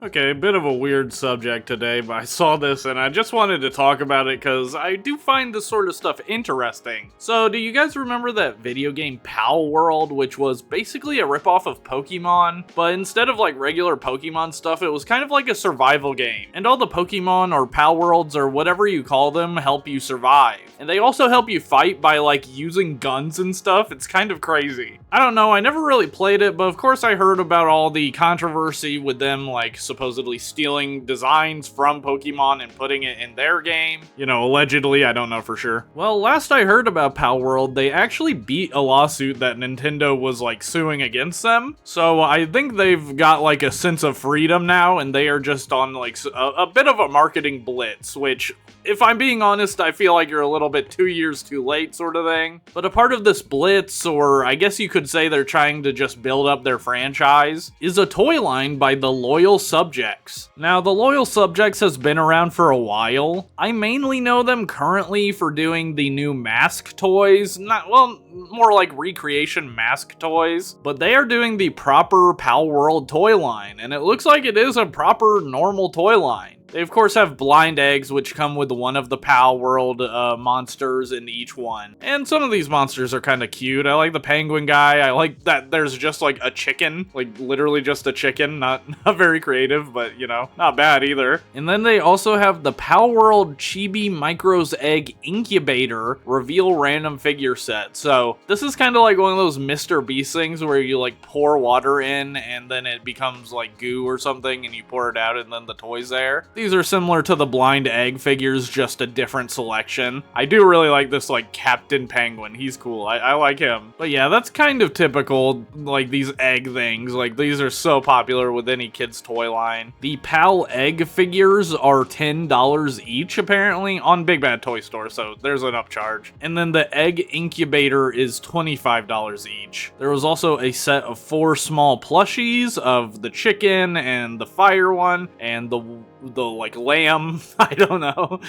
Okay, a bit of a weird subject today, but I saw this and I just wanted to talk about it because I do find this sort of stuff interesting. So, do you guys remember that video game PALWORLD, which was basically a ripoff of Pokemon, but instead of like regular Pokemon stuff, it was kind of like a survival game. And all the Pokemon or PALWORLDs or whatever you call them help you survive. And they also help you fight by like using guns and stuff. It's kind of crazy. I don't know, I never really played it, but of course I heard about all the controversy with them like supposedly stealing designs from Pokemon and putting it in their game. You know, allegedly, I don't know for sure. Well, last I heard about PALWORLD, they actually beat a lawsuit that Nintendo was like suing against them. So I think they've got like a sense of freedom now, and they are just on like a bit of a marketing blitz, which, if I'm being honest, I feel like you're a little bit 2 years too late sort of thing. But a part of this blitz, or I guess you could say they're trying to just build up their franchise, is a toy line by the Loyal Subjects. Now, the Loyal Subjects has been around for a while. I mainly know them currently for doing the new mask toys, more like recreation mask toys, but they are doing the proper PALWORLD toy line, and it looks like it is a proper normal toy line. They of course have blind eggs, which come with one of the PALWORLD monsters in each one. And some of these monsters are kind of cute. I like the penguin guy. I like that there's just like a chicken, like literally just a chicken. Not very creative, but you know, not bad either. And then they also have the PALWORLD Chibi Micros Egg Incubator Reveal Random Figure Set. So this is kind of like one of those Mr. Beast things where you like pour water in and then it becomes like goo or something and you pour it out and then the toy's there. These are similar to the blind egg figures, just a different selection. I do really like this like Captain Penguin. He's cool. I like him. But yeah, that's kind of typical, like these egg things. Like these are so popular with any kid's toy line. The PAL egg figures are $10 each apparently on Big Bad Toy Store, so there's an upcharge. And then the egg incubator is $25 each. There was also a set of 4 small plushies of the chicken and the fire one and the like lamb, I don't know,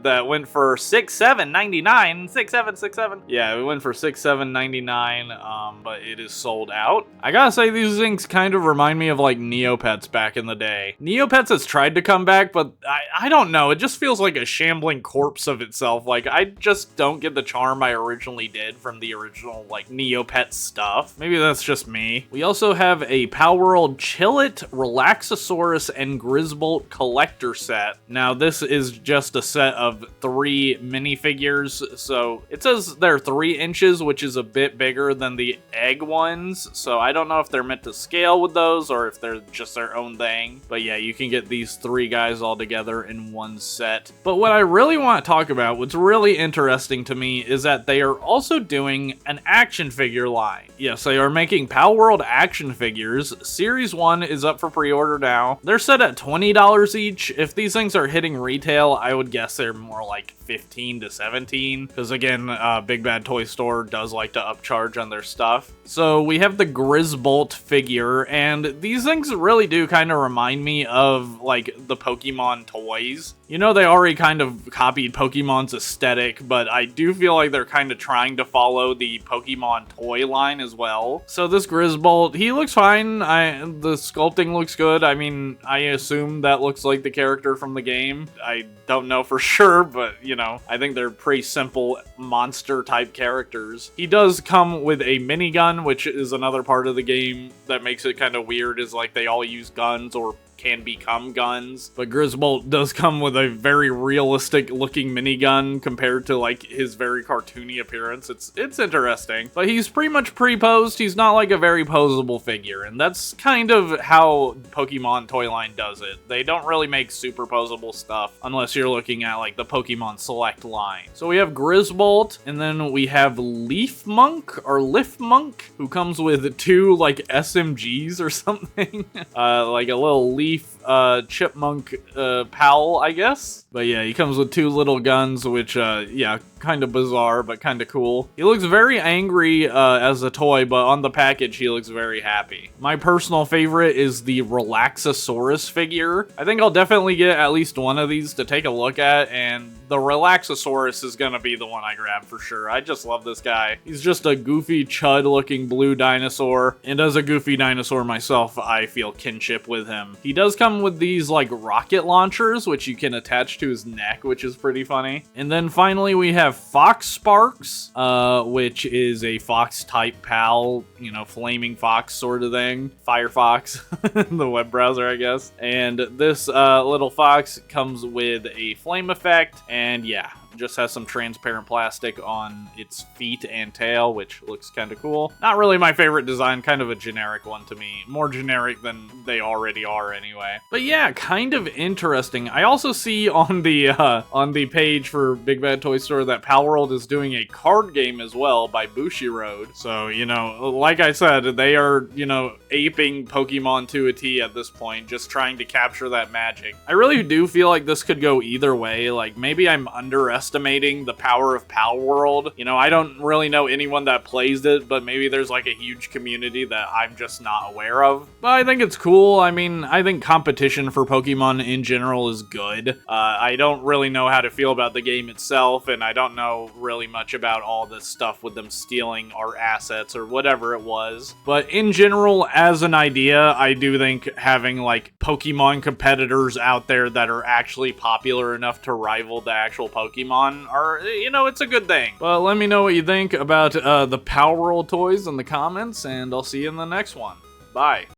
that went for $6,799, $6,767. Yeah, it went for $6,799, but it is sold out. I gotta say, these things kind of remind me of like Neopets back in the day. Neopets has tried to come back, but I don't know, it just feels like a shambling corpse of itself. Like, I just don't get the charm I originally did from the original like Neopet stuff. Maybe that's just me. We also have a PALWORLD Chillet, Relaxosaurus, and Grisbolt collector set. Now this is just a set of 3 minifigures, so it says they're 3 inches, which is a bit bigger than the egg ones, so I don't know if they're meant to scale with those or if they're just their own thing. But yeah, you can get these 3 guys all together in one set. But what I really want to talk about, what's really interesting to me, is that they are also doing an action figure line. Yes, they are making PALWORLD action figures. Series 1 is up for pre-order now. They're set at $20 each. If these things are hitting retail, I would guess they're more like 15 to 17, because again, Big Bad Toy Store does like to upcharge on their stuff. So we have the Grisbolt figure, and these things really do kind of remind me of like the Pokemon toys. You know, they already kind of copied Pokemon's aesthetic, but I do feel like they're kind of trying to follow the Pokemon toy line as well. So this Grisbolt, he looks fine. The sculpting looks good. I mean, I assume that looks like the character from the game. I don't know for sure, but you know, I think they're pretty simple monster type characters. He does come with a minigun, which is another part of the game that makes it kind of weird, is like they all use guns or can become guns. But Grisbolt does come with a very realistic looking minigun compared to like his very cartoony appearance. It's interesting. But he's pretty much pre-posed. He's not like a very posable figure, and that's kind of how Pokemon Toy Line does it. They don't really make super posable stuff unless you're looking at like the Pokemon Select line. So we have Grisbolt, and then we have Leaf Monk or Lift Monk, who comes with 2 like SMGs or something. Like a little leaf chipmunk pal, I guess. But yeah, he comes with 2 little guns, which yeah, kind of bizarre, but kind of cool. He looks very angry as a toy, but on the package, he looks very happy. My personal favorite is the Relaxosaurus figure. I think I'll definitely get at least one of these to take a look at, and the Relaxosaurus is gonna be the one I grab for sure. I just love this guy. He's just a goofy, chud-looking blue dinosaur, and as a goofy dinosaur myself, I feel kinship with him. He does come with these like rocket launchers, which you can attach to his neck, which is pretty funny. And then finally we have Fox Sparks, which is a fox type pal, you know, flaming fox sort of thing. Firefox, the web browser, I guess. And this little fox comes with a flame effect, and yeah, just has some transparent plastic on its feet and tail, which looks kind of cool. Not really my favorite design, kind of a generic one to me. More generic than they already are anyway. But yeah, kind of interesting. I also see on the page for Big Bad Toy Store that PALWORLD is doing a card game as well by Bushiroad. So, you know, like I said, they are, you know, aping Pokemon to a T at this point, just trying to capture that magic. I really do feel like this could go either way. Like, maybe I'm underestimating the power of PALWORLD. You know, I don't really know anyone that plays it, but maybe there's like a huge community that I'm just not aware of. But I think it's cool. I mean, I think competition for Pokemon in general is good. I don't really know how to feel about the game itself, and I don't know really much about all this stuff with them stealing our assets or whatever it was. But in general, as an idea, I do think having like Pokemon competitors out there that are actually popular enough to rival the actual Pokemon are, you know, it's a good thing. But let me know what you think about the PALWORLD toys in the comments, and I'll see you in the next one. Bye.